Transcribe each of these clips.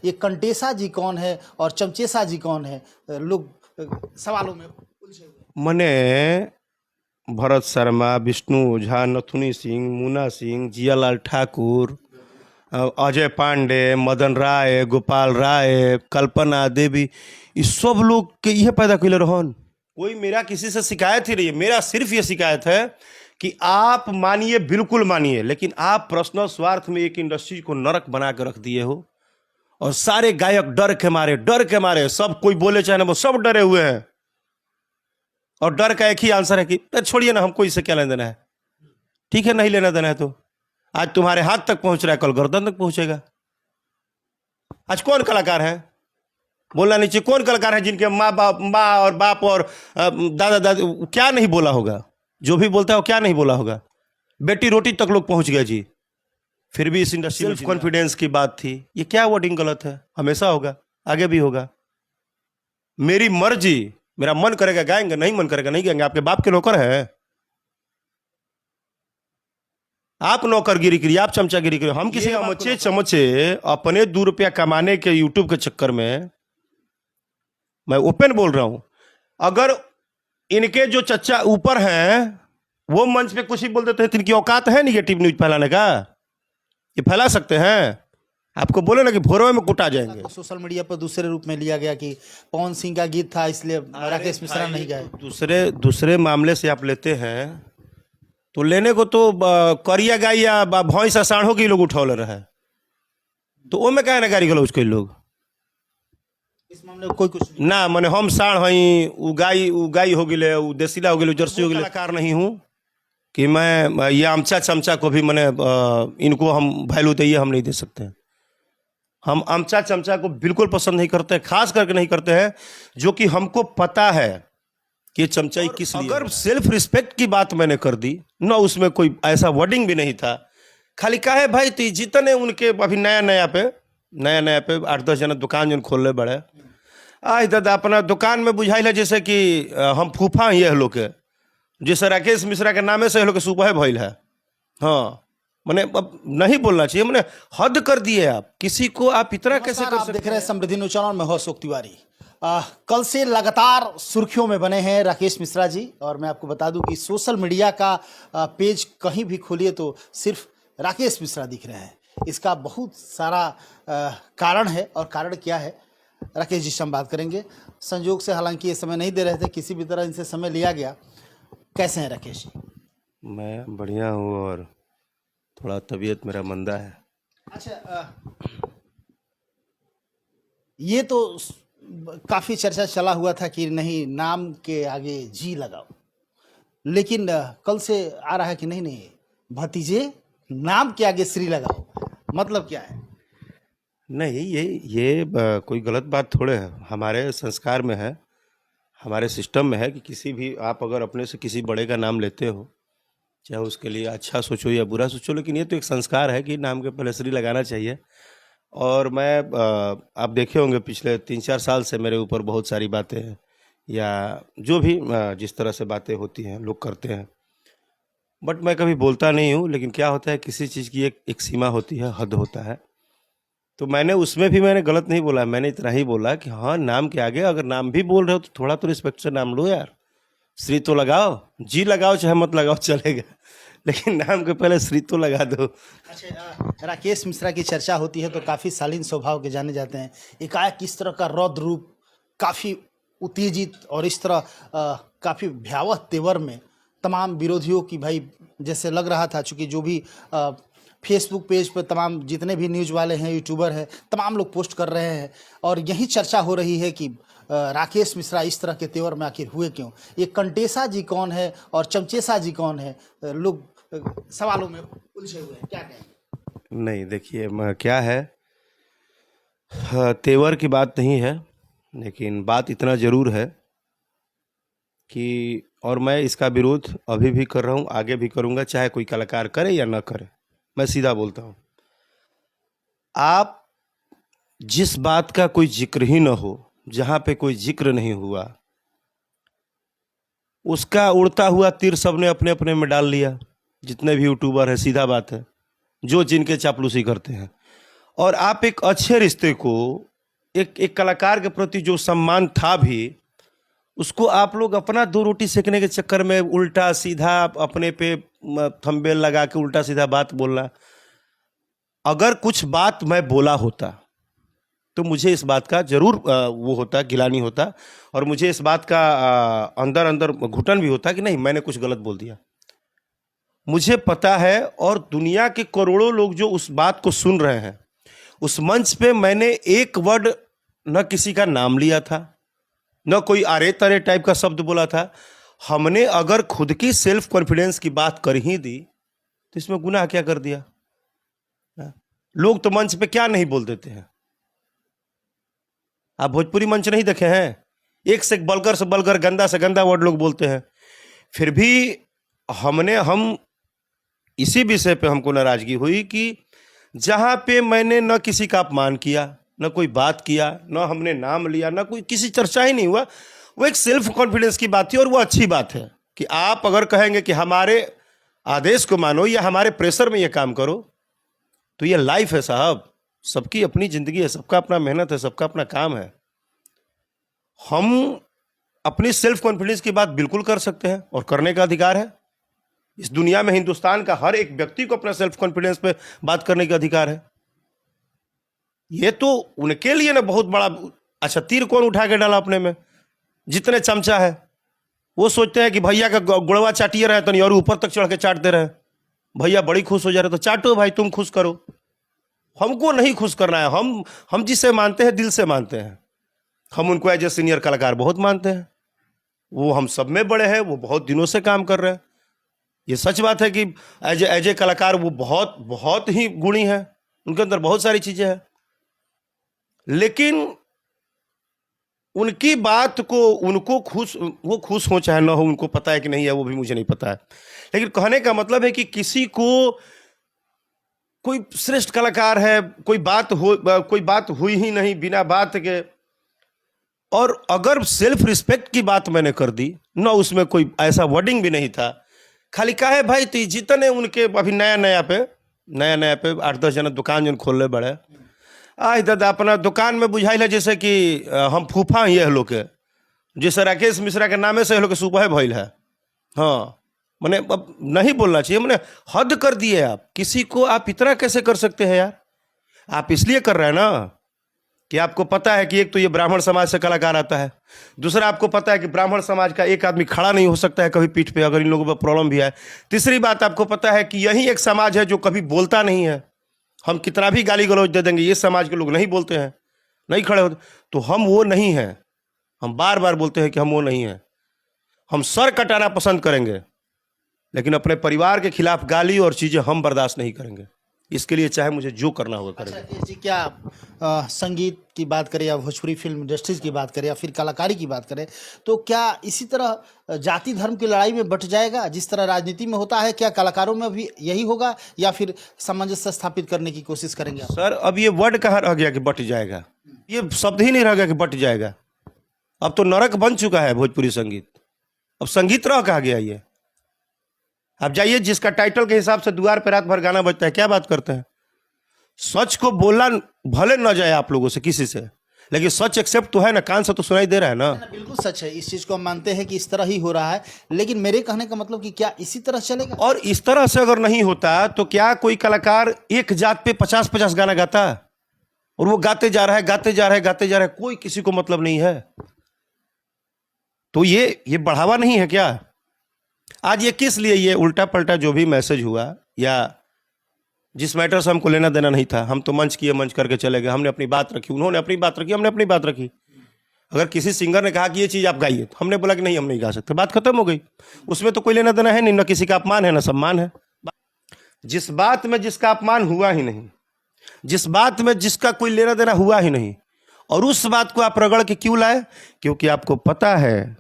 ये कंटेसा जी कौन है और चमचेसा जी कौन है, लोग सवालों में उलझे हुए। मने भरत शर्मा, विष्णु ओझा, नथुनी सिंह, मुन्ना सिंह, जियालाल ठाकुर, अजय पांडे, मदन राय, गोपाल राय, कल्पना देवी, इस सब लोग के ये पैदा कैले रहन। कोई मेरा किसी से शिकायत ही नहीं है। मेरा सिर्फ ये शिकायत है कि आप मानिए, बिल्कुल मानिए, लेकिन आप पर्सनल स्वार्थ में एक इंडस्ट्री को नरक बना के रख दिए हो। और सारे गायक डर के मारे सब कोई बोले चाहे ना, वो सब डरे हुए हैं। और डर का एक ही आंसर है कि छोड़िए ना, हमको इससे क्या लेना देना है। ठीक है, नहीं लेना देना है तो आज तुम्हारे हाथ तक पहुंच रहा है, कल गर्दन तक पहुंचेगा। आज कौन कलाकार है, बोलना नहीं चाहिए, कौन कलाकार है जिनके माँ और बाप और दादा दादी क्या नहीं बोला होगा। जो भी बोलता है वो क्या नहीं बोला होगा। बेटी रोटी तक लोग पहुंच गए जी। फिर भी इस इंडस्ट्री में सेल्फ कॉन्फिडेंस की बात थी। ये क्या वर्डिंग गलत है? हमेशा होगा, आगे भी होगा। मेरी मर्जी, मेरा मन करेगा गाएंगे, नहीं मन करेगा नहीं गाएंगे। आपके बाप के नौकर है? आप नौकरगिरी करिए, आप चमचागिरी करिए। हम किसी का चमचे अपने 2 रुपया कमाने के यूट्यूब के चक्कर में, मैं ओपन बोल रहा हूं, अगर इनके जो चच्चा ऊपर हैं वो मंच पे कुछ ही बोल देते हैं तो इनकी औकात है निगेटिव न्यूज फैलाने का? ये फैला सकते हैं? आपको बोले ना कि भोरवे में कुटा जाएंगे। तो सोशल मीडिया पर दूसरे रूप में लिया गया कि पवन सिंह का गीत था इसलिए राकेश मिश्रा नहीं गाए। दूसरे मामले से आप लेते हैं तो लेने को तो करिया गाय या भैंस साढ़ों की लोग उठौले रहे, तो वो में क्या ना गाड़ी गलो उसके लोग। इस मामले में कोई कुछ ना मने हम साढ़ हई, उ गाई हो गए, उ देसीला हो गए, जर्सी हो गए। कलाकार नहीं हूँ कि मैं ये आमचा चमचा को भी मैंने इनको हम वैल्यू दे, हम नहीं दे सकते हैं। हम आमचा चमचा को बिल्कुल पसंद नहीं करते, खास करके नहीं करते हैं, जो कि हमको पता है कि चमचाई किस लिए। अगर सेल्फ रिस्पेक्ट की बात मैंने कर दी ना, उसमें कोई ऐसा वर्डिंग भी नहीं था। खाली का है भाई, तो जितने उनके अभी नया पे 8-10 जना दुकान जो खोल बड़े, आज दादा अपना दुकान में बुझाइल है जैसे कि हम फूफा ही है लोग के, जैसे राकेश मिश्रा के नामे से लोग के सुबह भइल है। हाँ, मैंने अब नहीं बोलना चाहिए, मैंने हद कर दिए। आप किसी को आप इतना कैसे कर सकते? देख रहे हैं समृद्धि न्यूज चैनल में, अशोक तिवारी। कल से लगातार सुर्खियों में बने हैं राकेश मिश्रा जी। और मैं आपको बता दूं कि सोशल मीडिया का पेज कहीं भी खोलिए तो सिर्फ राकेश मिश्रा दिख रहे हैं। इसका बहुत सारा कारण है, और कारण क्या है राकेश जी से हम बात करेंगे। संयोग से हालांकि ये समय नहीं दे रहे थे, किसी भी तरह इनसे समय लिया गया। कैसे हैं राकेश जी? मैं बढ़िया हूँ, और थोड़ा तबीयत मेरा मंदा है। अच्छा, ये तो काफ़ी चर्चा चला हुआ था कि नहीं, नाम के आगे जी लगाओ, लेकिन कल से आ रहा है कि नहीं भतीजे नाम के आगे श्री लगाओ। मतलब क्या है? नहीं, ये कोई गलत बात थोड़े है। हमारे संस्कार में है, हमारे सिस्टम में है कि किसी भी आप अगर अपने से किसी बड़े का नाम लेते हो, चाहे उसके लिए अच्छा सोचो या बुरा सोचो, लेकिन ये तो एक संस्कार है कि नाम के पहले श्री लगाना चाहिए। और मैं आप देखे होंगे पिछले 3-4 साल से मेरे ऊपर बहुत सारी बातें हैं, या जो भी जिस तरह से बातें होती हैं लोग करते हैं, बट मैं कभी बोलता नहीं हूँ। लेकिन क्या होता है, किसी चीज़ की एक सीमा होती है, हद होता है। तो मैंने उसमें भी मैंने गलत नहीं बोला, मैंने इतना ही बोला कि हाँ, नाम के आगे अगर नाम भी बोल रहे हो तो थोड़ा तो रिस्पेक्ट से नाम लो यार। श्री तो लगाओ, जी लगाओ चाहे मत लगाओ चलेगा, लेकिन नाम के पहले श्री तो लगा दो। अच्छा, राकेश मिश्रा की चर्चा होती है तो काफ़ी शालीन स्वभाव के जाने जाते हैं। एकाएक किस तरह का रौद्र रूप, काफ़ी उत्तेजित, और इस तरह काफ़ी भयावह तेवर में तमाम विरोधियों की, भाई जैसे लग रहा था, चूँकि जो भी फेसबुक पेज पर तमाम जितने भी न्यूज़ वाले हैं, यूट्यूबर हैं, तमाम लोग पोस्ट कर रहे हैं। और यही चर्चा हो रही है कि राकेश मिश्रा इस तरह के तेवर में आखिर हुए क्यों। ये कंटेसा जी कौन है और चमचेसा जी कौन है, लोग सवालों में उलझे हुए हैं। क्या कहें? नहीं, देखिए क्या है, तेवर की बात नहीं है, लेकिन बात इतना ज़रूर है कि, और मैं इसका विरोध अभी भी कर रहा हूँ, आगे भी करूँगा, चाहे कोई कलाकार करे या ना करे। मैं सीधा बोलता हूँ, आप जिस बात का कोई जिक्र ही ना हो, जहाँ पे कोई जिक्र नहीं हुआ, उसका उड़ता हुआ तीर सबने अपने अपने में डाल लिया। जितने भी यूट्यूबर है, सीधा बात है, जो जिनके चापलूसी करते हैं। और आप एक अच्छे रिश्ते को, एक कलाकार के प्रति जो सम्मान था भी, उसको आप लोग अपना दो रोटी सेकने के चक्कर में उल्टा सीधा अपने पे थंबनेल लगा के उल्टा सीधा बात बोलना। अगर कुछ बात मैं बोला होता तो मुझे इस बात का जरूर वो होता, गिलानी होता, और मुझे इस बात का अंदर अंदर घुटन भी होता कि नहीं, मैंने कुछ गलत बोल दिया। मुझे पता है, और दुनिया के करोड़ों लोग जो उस बात को सुन रहे हैं, उस मंच पे मैंने एक वर्ड न किसी का नाम लिया था, न कोई आरे तरे टाइप का शब्द बोला था। हमने अगर खुद की सेल्फ कॉन्फिडेंस की बात कर ही दी तो इसमें गुनाह क्या कर दिया? लोग तो मंच पे क्या नहीं बोल देते हैं। आप भोजपुरी मंच नहीं देखे हैं? एक से बलकर गंदा से गंदा वर्ड लोग बोलते हैं। फिर भी हम इसी विषय पे हमको नाराजगी हुई कि जहां पे मैंने न किसी का अपमान किया, न कोई बात किया, न हमने नाम लिया, न कोई किसी चर्चा ही नहीं हुआ, वो एक सेल्फ कॉन्फिडेंस की बात थी। और वो अच्छी बात है कि आप अगर कहेंगे कि हमारे आदेश को मानो या हमारे प्रेशर में ये काम करो, तो ये लाइफ है साहब, सबकी अपनी जिंदगी है, सबका अपना मेहनत है, सबका अपना काम है। हम अपनी सेल्फ कॉन्फिडेंस की बात बिल्कुल कर सकते हैं और करने का अधिकार है। इस दुनिया में हिंदुस्तान का हर एक व्यक्ति को अपना सेल्फ कॉन्फिडेंस पे बात करने का अधिकार है। ये तो उनके लिए ना बहुत बड़ा, अच्छा तीर कौन उठा के डाला अपने में? जितने चमचा है वो सोचते हैं कि भैया का गुड़वा चाटिए रहे तो नहीं, और ऊपर तक चढ़ के चाटते रहे। भैया बड़ी खुश हो जा रहे तो चाटो भाई, तुम खुश करो। हमको नहीं खुश करना है। हम जिसे मानते हैं दिल से मानते हैं। हम उनको एज ए सीनियर कलाकार बहुत मानते हैं। वो हम सब में बड़े हैं, वो बहुत दिनों से काम कर रहे हैं। ये सच बात है कि एज ए कलाकार वो बहुत बहुत ही गुणी है, उनके अंदर बहुत सारी चीजें हैं। लेकिन उनकी बात को, उनको वो खुश हो चाहे ना हो, उनको पता है कि नहीं है, वो भी मुझे नहीं पता है। लेकिन कहने का मतलब है कि किसी को, कोई श्रेष्ठ कलाकार है, कोई बात हुई ही नहीं बिना बात के, और अगर सेल्फ रिस्पेक्ट की बात मैंने कर दी ना, उसमें कोई ऐसा वर्डिंग भी नहीं था, खाली का है भाई तो जितने उनके अभी नया नया पे 8-10 जना दुकान जो खोल ले बड़े, आज दादा अपना दुकान में बुझाइल है जैसे कि हम फूफा ही है लोग के, जैसे राकेश मिश्रा के नामे से लोग के सुबह भइल है। हाँ, मैंने अब नहीं बोलना चाहिए, मैंने हद कर दिए। आप किसी को आप इतना कैसे कर सकते हैं यार? आप इसलिए कर रहे हैं ना कि आपको पता है कि एक तो ये ब्राह्मण समाज से कलाकार आता है, दूसरा आपको पता है कि ब्राह्मण समाज का एक आदमी खड़ा नहीं हो सकता है कभी पीठ पे अगर इन लोगों पर प्रॉब्लम भी है, तीसरी बात आपको पता है कि यही एक समाज है जो कभी बोलता नहीं है। हम कितना भी गाली गलौज दे देंगे, ये समाज के लोग नहीं बोलते हैं, नहीं खड़े होते। तो हम वो नहीं हैं। हम बार बार बोलते हैं कि हम वो नहीं हैं। हम सर कटाना पसंद करेंगे, लेकिन अपने परिवार के खिलाफ गाली और चीजें हम बर्दाश्त नहीं करेंगे। इसके लिए चाहे मुझे जो करना होगा करेंगे। अच्छा जी, क्या संगीत की बात करें या भोजपुरी फिल्म इंडस्ट्रीज की बात करें या फिर कलाकारी की बात करें, तो क्या इसी तरह जाति धर्म की लड़ाई में बट जाएगा जिस तरह राजनीति में होता है? क्या कलाकारों में भी यही होगा या फिर सामंजस्य स्थापित करने की कोशिश करेंगे आप? सर, अब ये वर्ड कहाँ रह गया कि बट जाएगा? ये शब्द ही नहीं रह गया कि बट जाएगा। अब तो नरक बन चुका है भोजपुरी संगीत। अब संगीत रह कहाँ गया? ये आप जाइए, जिसका टाइटल के हिसाब से द्वार पे रात भर गाना बजता है, क्या बात करते हैं? सच को बोलना भले न जाए आप लोगों से किसी से, लेकिन सच एक्सेप्ट तो है ना, कान से तो सुनाई दे रहा है ना। बिल्कुल सच है, इस चीज को हम मानते हैं कि इस तरह ही हो रहा है। लेकिन मेरे कहने का मतलब कि क्या इसी तरह चलेगा? और इस तरह से अगर नहीं होता तो क्या कोई कलाकार एक जात पे 50-50 गाना गाता है? और वो गाते जा रहा है, गाते जा रहा है, गाते जा रहा है, कोई किसी को मतलब नहीं है। तो ये बढ़ावा नहीं है क्या? आज ये किस लिए ये उल्टा पलटा जो भी मैसेज हुआ या जिस मैटर से हमको लेना देना नहीं था, हम तो मंच किए, मंच करके चले गए। हमने अपनी बात रखी, उन्होंने अपनी बात रखी, हमने अपनी बात रखी। अगर किसी सिंगर ने कहा कि ये चीज़ आप गाइए, तो हमने बोला कि नहीं, हम नहीं गा सकते, बात खत्म हो गई। उसमें तो कोई लेना देना है नहीं, ना किसी का अपमान है ना सम्मान है। जिस बात में जिसका अपमान हुआ ही नहीं, जिस बात में जिसका कोई लेना देना हुआ ही नहीं, और उस बात को आप रगड़ के क्यों लाए? क्योंकि आपको पता है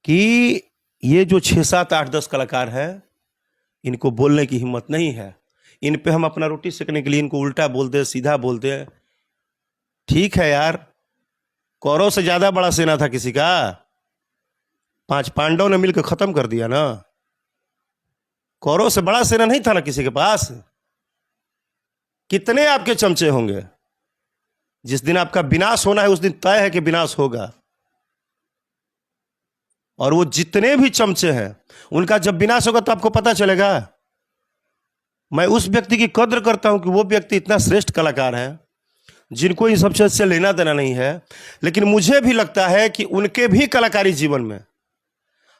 कि ये जो 6, 7, 8, 10 कलाकार हैं, इनको बोलने की हिम्मत नहीं है। इन पे हम अपना रोटी सेकने के लिए इनको उल्टा बोल दे, सीधा बोल दे। ठीक है यार, कौरव से ज्यादा बड़ा सेना था किसी का? 5 पांडव ने मिलकर खत्म कर दिया ना। कौरव से बड़ा सेना नहीं था ना किसी के पास। कितने आपके चमचे होंगे? जिस दिन आपका विनाश होना है उस दिन तय है कि विनाश होगा। और वो जितने भी चमचे हैं उनका जब विनाश होगा तो आपको पता चलेगा। मैं उस व्यक्ति की कद्र करता हूं कि वो व्यक्ति इतना श्रेष्ठ कलाकार है जिनको इन सब चीज से लेना देना नहीं है, लेकिन मुझे भी लगता है कि उनके भी कलाकारी जीवन में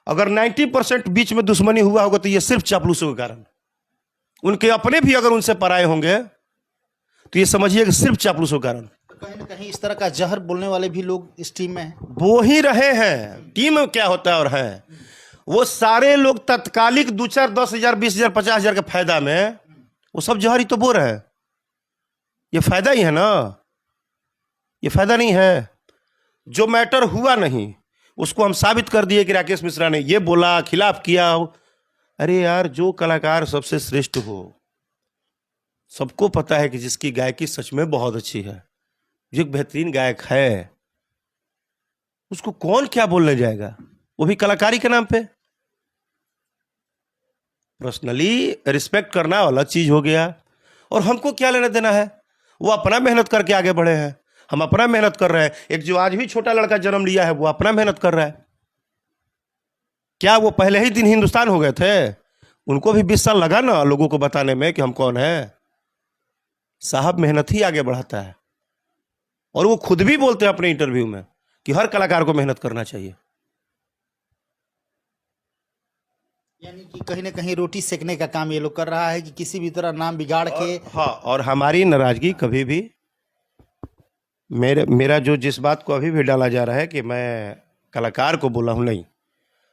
अगर 90% बीच में दुश्मनी हुआ होगा तो ये सिर्फ चापलूसों के कारण। उनके अपने भी अगर उनसे पराये होंगे तो ये समझिए कि सिर्फ चापलूसों के कारण। कहीं ना कहीं इस तरह का जहर बोलने वाले भी लोग इस टीम में हैं। वो ही रहे हैं। टीम में क्या होता है और है वो सारे लोग तत्कालिक 2-4 10,000 20,000 50,000 के फायदा में वो सब जहर ही तो बो रहे हैं। ये फायदा ही है ना, ये फायदा नहीं है। जो मैटर हुआ नहीं उसको हम साबित कर दिए कि राकेश मिश्रा ने ये बोला, खिलाफ किया। अरे यार, जो कलाकार सबसे श्रेष्ठ हो, सबको पता है कि जिसकी गायकी सच में बहुत अच्छी है, जो एक बेहतरीन गायक है, उसको कौन क्या बोलने जाएगा, वो भी कलाकारी के नाम पे। पर्सनली रिस्पेक्ट करना अलग चीज हो गया, और हमको क्या लेना देना है। वो अपना मेहनत करके आगे बढ़े हैं, हम अपना मेहनत कर रहे हैं। एक जो आज भी छोटा लड़का जन्म लिया है वो अपना मेहनत कर रहा है। क्या वो पहले ही दिन हिंदुस्तान हो गए थे? उनको भी 20 साल लगा ना लोगों को बताने में कि हम कौन है। साहब मेहनत ही आगे बढ़ाता है, और वो खुद भी बोलते हैं अपने इंटरव्यू में कि हर कलाकार को मेहनत करना चाहिए। यानी कि कहीं ना कहीं रोटी सेकने का काम ये लोग कर रहा है कि किसी भी तरह नाम बिगाड़ के। हाँ, और हमारी नाराजगी कभी भी मेरा जो जिस बात को अभी भी डाला जा रहा है कि मैं कलाकार को बोला हूं, नहीं,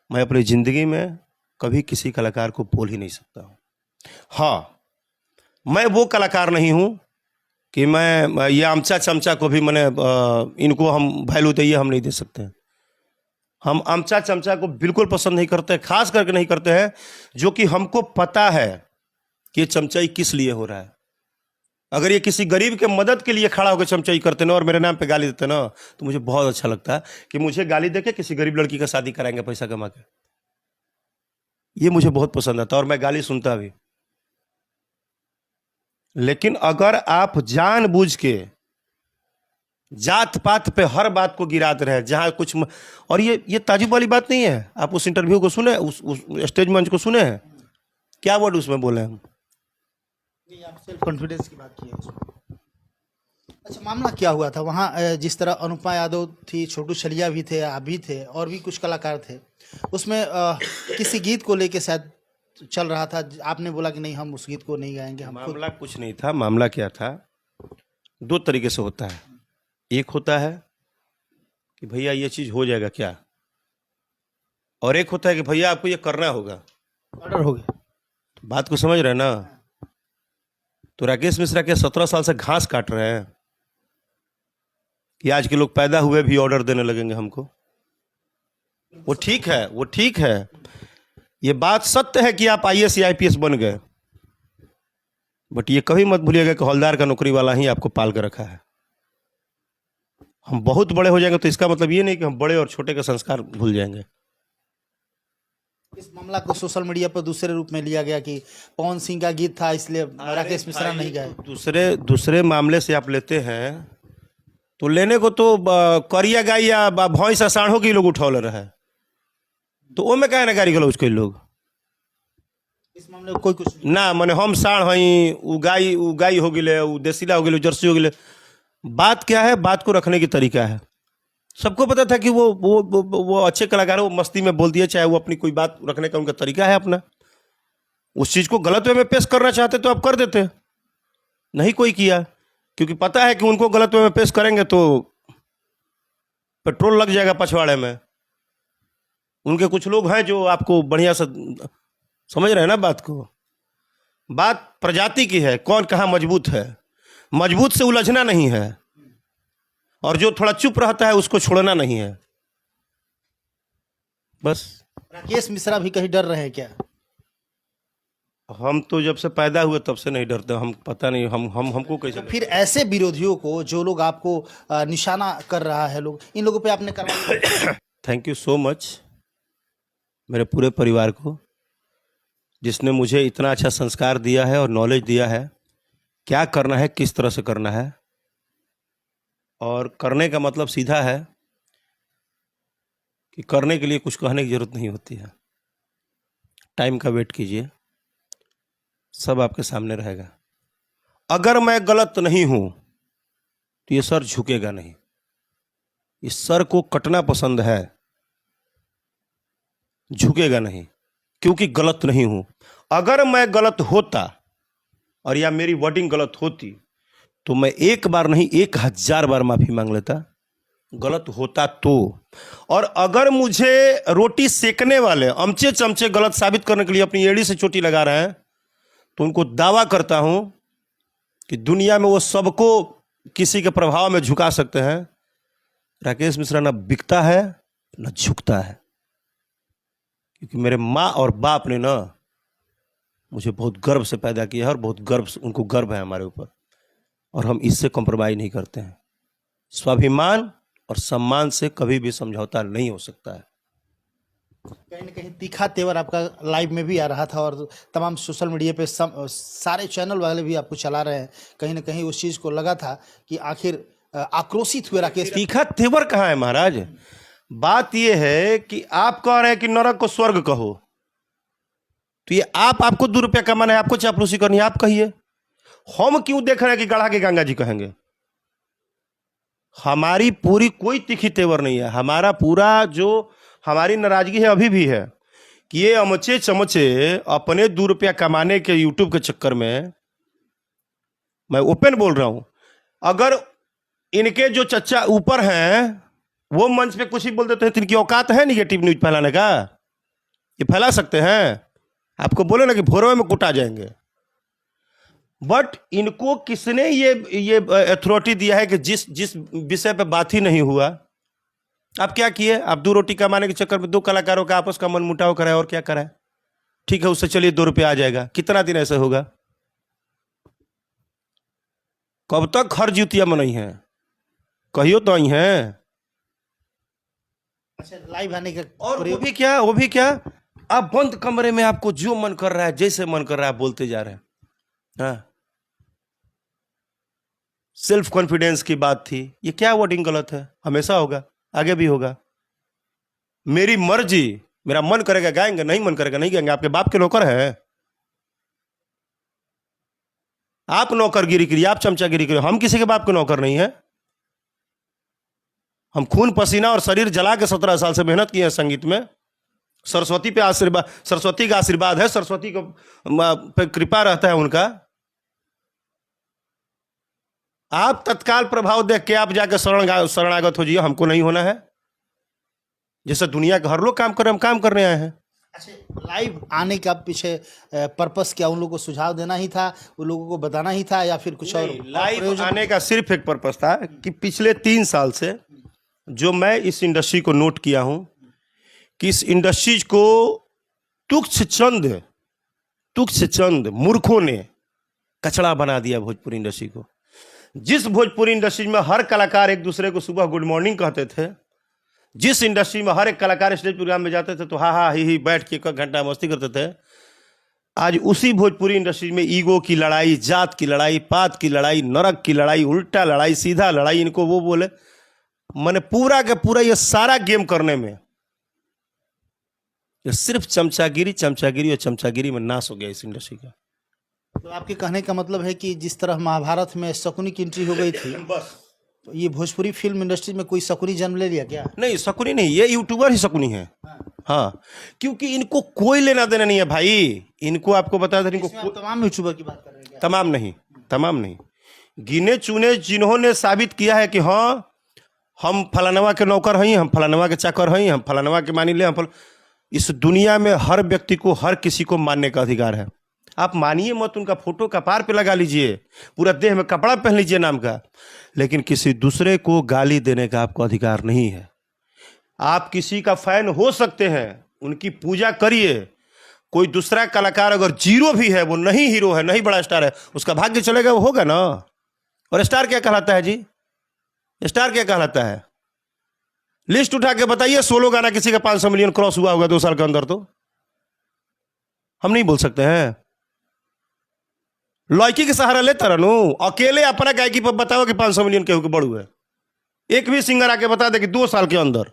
मैं अपनी जिंदगी में कभी किसी कलाकार को बोल ही नहीं सकता हूं। हाँ, मैं वो कलाकार नहीं हूं कि मैं ये आमचा चमचा को भी मैंने इनको हम वैल्यू दे, हम नहीं दे सकते। हम आमचा चमचा को बिल्कुल पसंद नहीं करते, खास करके नहीं करते हैं जो कि हमको पता है कि ये चमचाई किस लिए हो रहा है। अगर ये किसी गरीब के मदद के लिए खड़ा होकर चमचाई करते ना और मेरे नाम पे गाली देते ना, तो मुझे बहुत अच्छा लगता है कि मुझे गाली देके किसी गरीब लड़की का शादी कराएंगे पैसा कमा के। ये मुझे बहुत पसंद आता और मैं गाली सुनता भी। लेकिन अगर आप जानबूझ के जात पात पे हर बात को गिराते रहे, जहां कुछ और ये ताजुब वाली बात नहीं है। आप उस इंटरव्यू को सुने, उस स्टेज मंच को सुने हैं, क्या वर्ड उसमें बोले हम? आप सेल्फ कॉन्फिडेंस की बात की है उसमें। अच्छा, मामला क्या हुआ था वहाँ? जिस तरह अनुपमा यादव थी, छोटू छलिया भी थे, आप भी थे, और भी कुछ कलाकार थे, उसमें किसी गीत को लेके शायद चल रहा था। आपने बोला कि नहीं, हम उस गीत को नहीं गाएंगे। हम मामला कुछ नहीं था। मामला क्या था, दो तरीके से होता है। एक होता है कि भैया ये चीज हो जाएगा क्या, और एक होता है कि भैया आपको ये करना होगा, ऑर्डर हो गया। बात को समझ रहे हैं ना? तो राकेश मिश्रा के 17 साल से घास काट रहे हैं कि आज के लोग पैदा हुए भी ऑर्डर देने लगेंगे हमको। वो ठीक है, वो ठीक है, ये बात सत्य है कि आप IAS या IPS बन गए, बट ये कभी मत भूलिएगा कि हौलदार का नौकरी वाला ही आपको पाल कर रखा है। हम बहुत बड़े हो जाएंगे तो इसका मतलब ये नहीं कि हम बड़े और छोटे के संस्कार भूल जाएंगे। इस मामला को सोशल मीडिया पर दूसरे रूप में लिया गया कि पवन सिंह का गीत था इसलिए राकेश मिश्रा नहीं गाए। दूसरे मामले से आप लेते हैं तो लेने को तो करिया गाय या भैंस साढ़ों की लोग उठौले रहे, तो वो में कहे ना गाड़ी गलो उसके लोग। इस मामले में कोई कुछ नहीं। ना मने हम साढ़ हई, उ गाय हो गए, उ देसीला हो गए, जर्सी हो गए। बात क्या है, बात को रखने की तरीका है। सबको पता था कि वो अच्छे कलाकार है, वो मस्ती में बोल दिया, चाहे वो अपनी कोई बात रखने का उनका तरीका है अपना। उस चीज को गलत वे में पेश करना चाहते तो आप कर देते, नहीं कोई किया, क्योंकि पता है कि उनको गलत वे में पेश करेंगे तो पेट्रोल लग जाएगा पछवाड़े में। उनके कुछ लोग हैं जो आपको बढ़िया से समझ रहे हैं ना बात को। बात प्रजाति की है, कौन कहाँ मजबूत है। मजबूत से उलझना नहीं है, और जो थोड़ा चुप रहता है उसको छोड़ना नहीं है, बस। राकेश मिश्रा भी कहीं डर रहे हैं क्या? हम तो जब से पैदा हुए तब से नहीं डरते। हम पता नहीं हमको कैसे। फिर ऐसे विरोधियों को, जो लोग आपको निशाना कर रहा है, लोग, इन लोगों पे आपने कार्रवाई? थैंक यू सो मच मेरे पूरे परिवार को, जिसने मुझे इतना अच्छा संस्कार दिया है और नॉलेज दिया है क्या करना है, किस तरह से करना है। और करने का मतलब सीधा है कि करने के लिए कुछ कहने की जरूरत नहीं होती है। टाइम का वेट कीजिए, सब आपके सामने रहेगा। अगर मैं गलत नहीं हूं तो ये सर झुकेगा नहीं। इस सर को कटना पसंद है, झुकेगा नहीं, क्योंकि गलत नहीं हूं। अगर मैं गलत होता और या मेरी वर्डिंग गलत होती तो मैं एक बार नहीं 1000 बार माफी मांग लेता, गलत होता तो। और अगर मुझे रोटी सेकने वाले अमचे चमचे गलत साबित करने के लिए अपनी एड़ी से चोटी लगा रहे हैं तो उनको दावा करता हूं कि दुनिया में वो सबको किसी के प्रभाव में झुका सकते हैं। राकेश मिश्रा ना बिकता है ना झुकता है, क्योंकि मेरे माँ और बाप ने ना मुझे बहुत गर्व से पैदा किया है और बहुत गर्व उनको गर्व है हमारे ऊपर, और हम इससे कॉम्प्रोमाइज नहीं करते हैं। स्वाभिमान और सम्मान से कभी भी समझौता नहीं हो सकता है। कहीं ना कहीं तीखा तेवर आपका लाइव में भी आ रहा था और तमाम सोशल मीडिया पे सारे चैनल वाले भी आपको चला रहे हैं। कहीं ना कहीं उस चीज़ को लगा था कि आखिर आक्रोशित हुए राकेश। तीखा तेवर कहाँ है महाराज? बात यह है कि आप कह रहे हैं कि नरक को स्वर्ग कहो, तो ये आपको 2 रुपया कमाना है, आपको चापलूसी करनी है, आप कहिए। हम क्यों देख रहे हैं कि गढ़ा के गंगा जी कहेंगे? हमारी पूरी कोई तीखी तेवर नहीं है। हमारा पूरा जो हमारी नाराजगी है अभी भी है कि ये अमचे चमचे अपने 2 रुपया कमाने के यूट्यूब के चक्कर में, मैं ओपन बोल रहा हूं, अगर इनके जो चच्चा ऊपर हैं वो मंच पे कुछ ही बोल देते हैं तो इनकी औकात है निगेटिव न्यूज फैलाने का? ये फैला सकते हैं? आपको बोले ना कि भोरवे में कुटा जाएंगे। बट इनको किसने ये अथॉरिटी दिया है कि जिस जिस विषय पे बात ही नहीं हुआ, आप क्या किए? आप 2 रोटी कमाने के चक्कर में 2 कलाकारों का आपस का मनमुटाव कराए, और क्या कराए? ठीक है, उससे चलिए 2 रुपये आ जाएगा। कितना दिन ऐसे होगा? कब तक हर जुतिया मनई है? कहियो तो आई है। अच्छा, लाइव आने का और वो भी क्या, आप बंद कमरे में आपको जो मन कर रहा है, जैसे मन कर रहा है, बोलते जा रहे हैं। हाँ, सेल्फ कॉन्फिडेंस की बात थी। ये क्या वर्डिंग गलत है? हमेशा होगा, आगे भी होगा। मेरी मर्जी, मेरा मन करेगा गाएंगे, नहीं मन करेगा नहीं गाएंगे। आपके बाप के नौकर है? आप नौकरगिरी करिए, आप चमचागिरी करिए, हम किसी के बाप के नौकर नहीं है। हम खून पसीना और शरीर जला के 17 साल से मेहनत किए हैं संगीत में। सरस्वती पे आशीर्वाद, सरस्वती का आशीर्वाद है, सरस्वती को पे कृपा रहता है उनका। आप तत्काल प्रभाव देख के आप जाके शरणागत हो जाइए, हमको नहीं होना है। जैसे दुनिया के हर लोग काम कर रहे हैं, हम काम करने आए हैं। अच्छा, लाइव आने का पीछे पर्पस क्या? उन लोगों को सुझाव देना ही था, उन लोगों को बताना ही था, या फिर कुछ और? लाइव आने का सिर्फ एक पर्पस था कि पिछले 3 साल से जो मैं इस इंडस्ट्री को नोट किया हूं कि इस इंडस्ट्री को तुच्छ चंद मूर्खों ने कचड़ा बना दिया भोजपुरी इंडस्ट्री को। जिस भोजपुरी इंडस्ट्री में हर कलाकार एक दूसरे को सुबह गुड मॉर्निंग कहते थे, जिस इंडस्ट्री में हर एक कलाकार स्टेज प्रोग्राम में जाते थे तो हा ही बैठ के 1 घंटा मस्ती करते थे, आज उसी भोजपुरी इंडस्ट्री में ईगो की लड़ाई, जात की लड़ाई, पात की लड़ाई, नरक की लड़ाई, उल्टा लड़ाई, सीधा लड़ाई, इनको वो बोले, मैंने पूरा के पूरा ये सारा गेम करने में ये सिर्फ चमचागिरी और चमचागिरी में नाश हो गया इस इंडस्ट्री का। तो आपके कहने का मतलब है कि जिस तरह महाभारत में शकुनी की एंट्री हो गई थी, बस तो ये भोजपुरी फिल्म इंडस्ट्री में कोई शकुनी जन्म ले लिया क्या? नहीं, शकुनी नहीं, ये यूट्यूबर ही शकुनी है। हाँ, क्योंकि इनको कोई लेना देना नहीं है भाई। इनको आपको बता दें, इनको तमाम यूट्यूबर की बात कर रहे हैं क्या? तमाम नहीं, गिने चुने जिन्होंने साबित किया है कि हाँ हम फलानवा के नौकर हैं, हम फलानवा के चाकर हैं, हम फलानवा के मानी ले, इस दुनिया में हर व्यक्ति को, हर किसी को मानने का अधिकार है। आप मानिए मत, उनका फोटो कपार पे लगा लीजिए, पूरा देह में कपड़ा पहन लीजिए नाम का, लेकिन किसी दूसरे को गाली देने का आपको अधिकार नहीं है। आप किसी का फैन हो सकते हैं, उनकी पूजा करिए। कोई दूसरा कलाकार अगर जीरो भी है, वो नहीं हीरो है, नहीं बड़ा स्टार है, उसका भाग्य चलेगा, वो होगा ना। और स्टार क्या कहलाता है जी? स्टार क्या कहलाता है? लिस्ट उठा के बताइए, सोलो गाना किसी का 500 मिलियन क्रॉस हुआ होगा 2 साल के अंदर, तो हम नहीं बोल सकते हैं। लड़की के सहारा लेता रहनू। अकेले अपना गायकी पर बताओ कि 500 मिलियन केहू के बढ़ू है। एक भी सिंगर आके बता दे कि 2 साल के अंदर,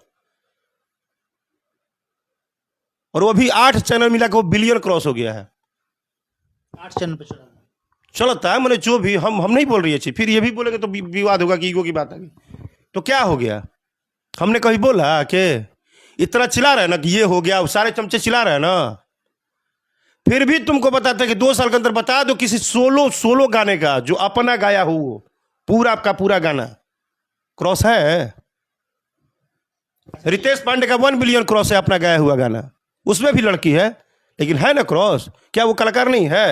और वो भी 8 चैनल मिला के वो बिलियन क्रॉस हो गया है। 8 चैनल पे चलता है। मैंने जो भी हम नहीं बोल रही है, फिर ये भी बोलेंगे तो विवाद होगा कि ईगो की बात आ गई। तो क्या हो गया? हमने कहीं बोला कि इतना चिल्ला रहे ना कि ये हो गया, सारे चमचे चिल्ला रहे हैं ना, फिर भी तुमको बताते हैं कि 2 साल के अंदर बता दो किसी सोलो गाने का जो अपना गाया हो वो पूरा आपका पूरा गाना क्रॉस है। रितेश पांडे का 1 बिलियन क्रॉस है अपना गाया हुआ गाना, उसमें भी लड़की है, लेकिन है ना क्रॉस। क्या वो कलाकार नहीं है?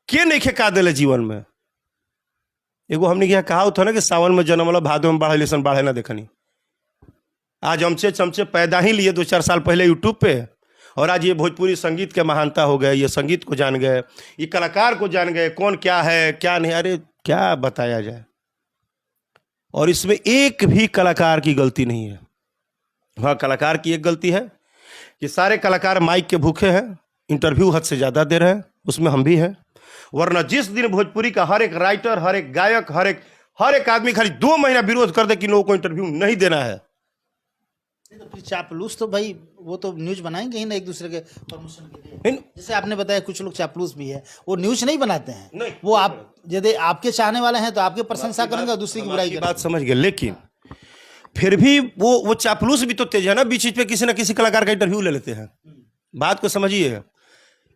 के नहीं खेका दिले जीवन में। एगो हमने क्या कहा था ना कि सावन में जन्म वाला भादो में बढ़े लेसन बढ़े ना देखनी। आज हमसे चमचे पैदा ही लिए 2-4 साल पहले यूट्यूब पे, और आज ये भोजपुरी संगीत के महानता हो गए, ये संगीत को जान गए, ये कलाकार को जान गए, कौन क्या है क्या नहीं। अरे क्या बताया जाए। और इसमें एक भी कलाकार की गलती नहीं है। हाँ, कलाकार की एक गलती है कि सारे कलाकार माइक के भूखे हैं, इंटरव्यू हद से ज़्यादा दे रहे हैं, उसमें हम भी हैं। वरना जिस दिन भोजपुरी का हर एक राइटर, हर एक गायक, हर एक आदमी खाली 2 महीना विरोध कर दे कि लोगों को इंटरव्यू नहीं देना है, तो फिर चापलूस तो भाई वो तो न्यूज बनाएंगे ही ना एक दूसरे के प्रमोशन के लिए। जैसे आपने बताया कुछ लोग चापलूस भी है, वो न्यूज नहीं बनाते हैं। नहीं, वो आप यदि आपके चाहने वाले हैं तो आपके प्रशंसा करेंगे और दूसरी की बुराई करेंगे। बात समझ गए। लेकिन फिर भी वो चापलूस भी तो तेज है ना, बीच पे किसी ना किसी कलाकार का इंटरव्यू ले लेते हैं। बात को समझिए।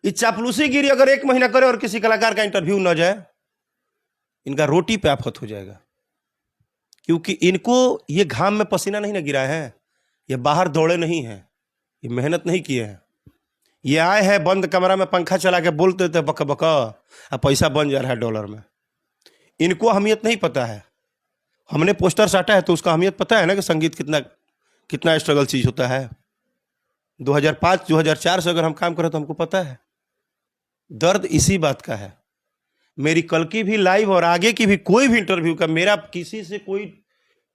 ये चापलूसी गिरी अगर 1 महीना करे और किसी कलाकार का इंटरव्यू ना जाए, इनका रोटी पे आफत हो जाएगा। क्योंकि इनको ये घाम में पसीना नहीं ना गिरा है, ये बाहर दौड़े नहीं हैं, ये मेहनत नहीं किए हैं। ये आए हैं बंद कमरा में पंखा चला के बोलते थे बक बक, अब पैसा बन जा रहा है डॉलर में। इनको अहमियत नहीं पता है। हमने पोस्टर साटा है तो उसका अहमियत पता है ना कि संगीत कितना स्ट्रगल चीज होता है। 2005-2004 से अगर हम काम करें तो हमको पता है। दर्द इसी बात का है। मेरी कल की भी लाइव और आगे की भी कोई भी इंटरव्यू का मेरा किसी से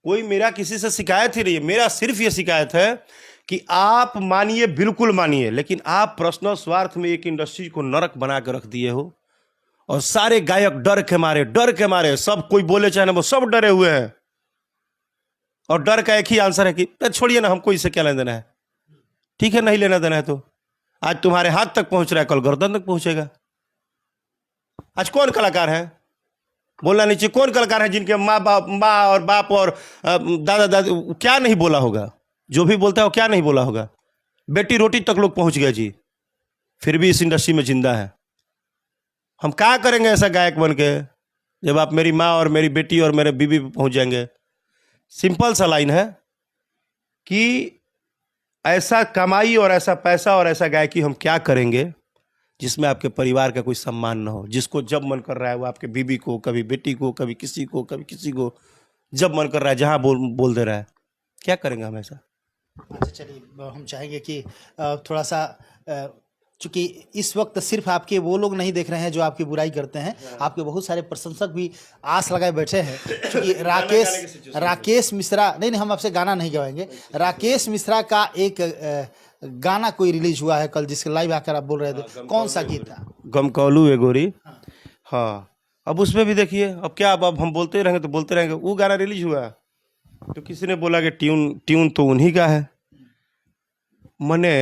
कोई मेरा किसी से शिकायत ही नहीं है। मेरा सिर्फ ये शिकायत है कि आप मानिए, बिल्कुल मानिए, लेकिन आप पर्सनल स्वार्थ में एक इंडस्ट्री को नरक बना के रख दिए हो। और सारे गायक डर के मारे सब कोई बोले चाहे ना, वो सब डरे हुए हैं। और डर का एक ही आंसर है कि छोड़िए ना, हमको इससे क्या लेना देना है। ठीक है, नहीं लेना देना है तो आज तुम्हारे हाथ तक पहुंच रहा है, कल गर्दन तक पहुंचेगा। आज कौन कलाकार है, बोलना नहीं चाहिए, कौन कलाकार है जिनके माँ और बाप और दादा दादी क्या नहीं बोला होगा। जो भी बोलता है वो क्या नहीं बोला होगा। बेटी रोटी तक लोग पहुंच गए जी, फिर भी इस इंडस्ट्री में जिंदा है। हम क्या करेंगे ऐसा गायक बन के जब आप मेरी माँ और मेरी बेटी और मेरे बीबी पे पहुंच जाएंगे। सिंपल सा लाइन है कि ऐसा कमाई और ऐसा पैसा और ऐसा गायकी हम क्या करेंगे जिसमें आपके परिवार का कोई सम्मान ना हो। जिसको जब मन कर रहा है वो आपके बीबी को, कभी बेटी को, कभी किसी को जब मन कर रहा है जहां बोल दे रहा है। क्या करेंगे हम ऐसा? अच्छा चलिए, हम चाहेंगे कि थोड़ा सा चूंकि इस वक्त सिर्फ आपके वो लोग नहीं देख रहे हैं जो आपकी बुराई करते हैं, आपके बहुत सारे प्रशंसक भी आस लगाए बैठे हैं। क्योंकि राकेश मिश्रा नहीं, हम आपसे गाना नहीं गवाएंगे। राकेश मिश्रा का एक गाना कोई रिलीज हुआ है कल, जिसके लाइव आकर आप बोल रहे थे, कौन सा गीत था? गमकौलू ए गोरी। हाँ, अब उसमें भी देखिए, अब क्या, अब हम बोलते रहेंगे तो बोलते रहेंगे। वो गाना रिलीज हुआ तो किसी ने बोला कि ट्यून तो उन्हीं का है। मने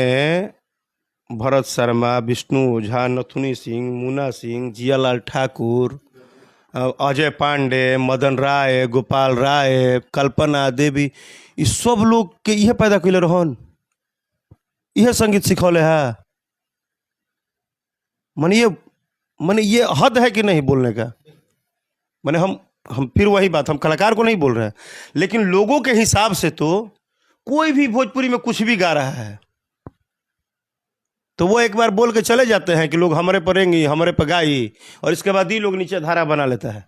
भरत शर्मा, विष्णु ओझा, नथुनी सिंह, मुन्ना सिंह, जियालाल ठाकुर, अजय पांडे, मदन राय, गोपाल राय, कल्पना देवी, इस सब लोग के यह पैदा कैले रहन, यह संगीत सिखौले है। मने ये हद है कि नहीं बोलने का। मने हम फिर वही बात, हम कलाकार को नहीं बोल रहे हैं, लेकिन लोगों के हिसाब से तो कोई भी भोजपुरी में कुछ भी गा रहा है तो वो एक बार बोल के चले जाते हैं कि लोग हमारे पर रेंगी, हमारे पर गाई, और इसके बाद ही लोग नीचे धारा बना लेता है।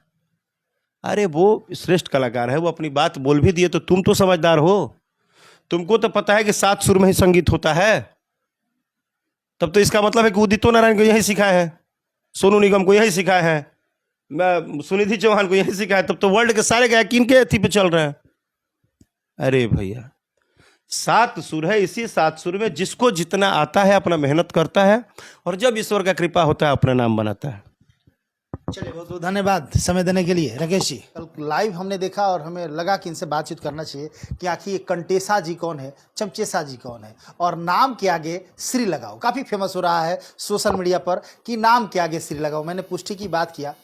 अरे वो श्रेष्ठ कलाकार है, वो अपनी बात बोल भी दिए तो तुम तो समझदार हो, तुमको तो पता है कि 7 सुर में ही संगीत होता है। तब तो इसका मतलब है कि उदित नारायण को यही सिखाए हैं, सोनू निगम को यही सिखाए हैं, सुनिधि चौहान को यही सिखाया। तब तो वर्ल्ड के सारे गायक इनके अथी पे चल रहे हैं। अरे भैया, 7 सुर है, इसी 7 सुर में जिसको जितना आता है अपना मेहनत करता है, और जब ईश्वर का कृपा होता है अपना नाम बनाता है। चलिए, बहुत बहुत धन्यवाद समय देने के लिए राकेश जी। कल लाइव हमने देखा और हमें लगा कि इनसे बातचीत करना चाहिए कि आखिर ये कंटेसा जी कौन है, चमचेसा जी कौन है, और नाम के आगे श्री लगाओ। काफ़ी फेमस हो रहा है सोशल मीडिया पर कि नाम के आगे श्री लगाओ। मैंने पुष्टि की बात किया,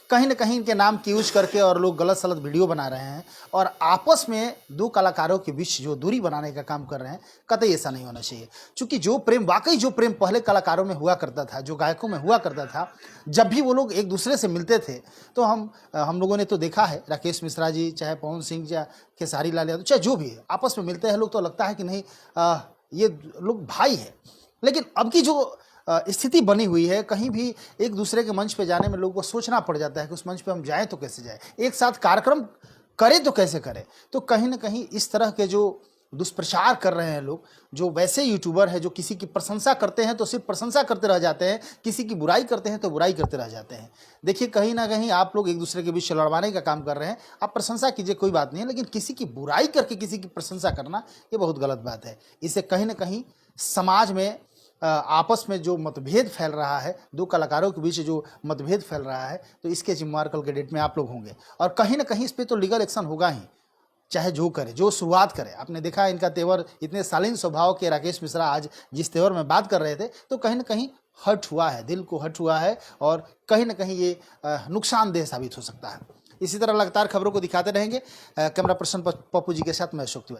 कहीं ना कहीं इनके नाम की यूज करके और लोग गलत सलत वीडियो बना रहे हैं और आपस में दो कलाकारों के बीच जो दूरी बनाने का काम कर रहे हैं। कतई ऐसा नहीं होना चाहिए, क्योंकि जो प्रेम, वाकई जो प्रेम पहले कलाकारों में हुआ करता था, जो गायकों में हुआ करता था, जब भी वो लोग एक दूसरे से मिलते थे तो हम लोगों ने तो देखा है, राकेश मिश्रा जी चाहे पवन सिंह या खेसारी लाल यादव चाहे जो भी है, आपस में मिलते हैं लोग तो लगता है कि नहीं ये लोग भाई है। लेकिन अब की जो स्थिति बनी हुई है, कहीं भी एक दूसरे के मंच पे जाने में लोगों को सोचना पड़ जाता है कि उस मंच पे हम जाएं तो कैसे जाएं, एक साथ कार्यक्रम करें तो कैसे करें। तो कहीं ना कहीं इस तरह के जो दुष्प्रचार कर रहे हैं लोग, जो वैसे यूट्यूबर हैं जो किसी की प्रशंसा करते हैं तो सिर्फ प्रशंसा करते रह जाते हैं, किसी की बुराई करते हैं तो बुराई करते रह जाते हैं। देखिए, कहीं ना कहीं आप लोग एक दूसरे के बीच लड़वाने का काम कर रहे हैं। आप प्रशंसा कीजिए, कोई बात नहीं है, लेकिन किसी की बुराई करके किसी की प्रशंसा करना ये बहुत गलत बात है। इससे कहीं ना कहीं समाज में आपस में जो मतभेद फैल रहा है, दो कलाकारों के बीच जो मतभेद फैल रहा है, तो इसके जिम्मेवार कल के डेट में आप लोग होंगे और कहीं ना कहीं इस पर तो लीगल एक्शन होगा ही, चाहे जो करे, जो शुरुआत करे। आपने देखा इनका तेवर, इतने शालीन स्वभाव के राकेश मिश्रा आज जिस तेवर में बात कर रहे थे, तो कहीं ना कहीं हर्ट हुआ है, दिल को हर्ट हुआ है और कहीं ना कहीं ये नुकसानदेह साबित हो सकता है। इसी तरह लगातार खबरों को दिखाते रहेंगे। कैमरा पर्सन पप्पू जी के साथ मैं अशोक तिवारी।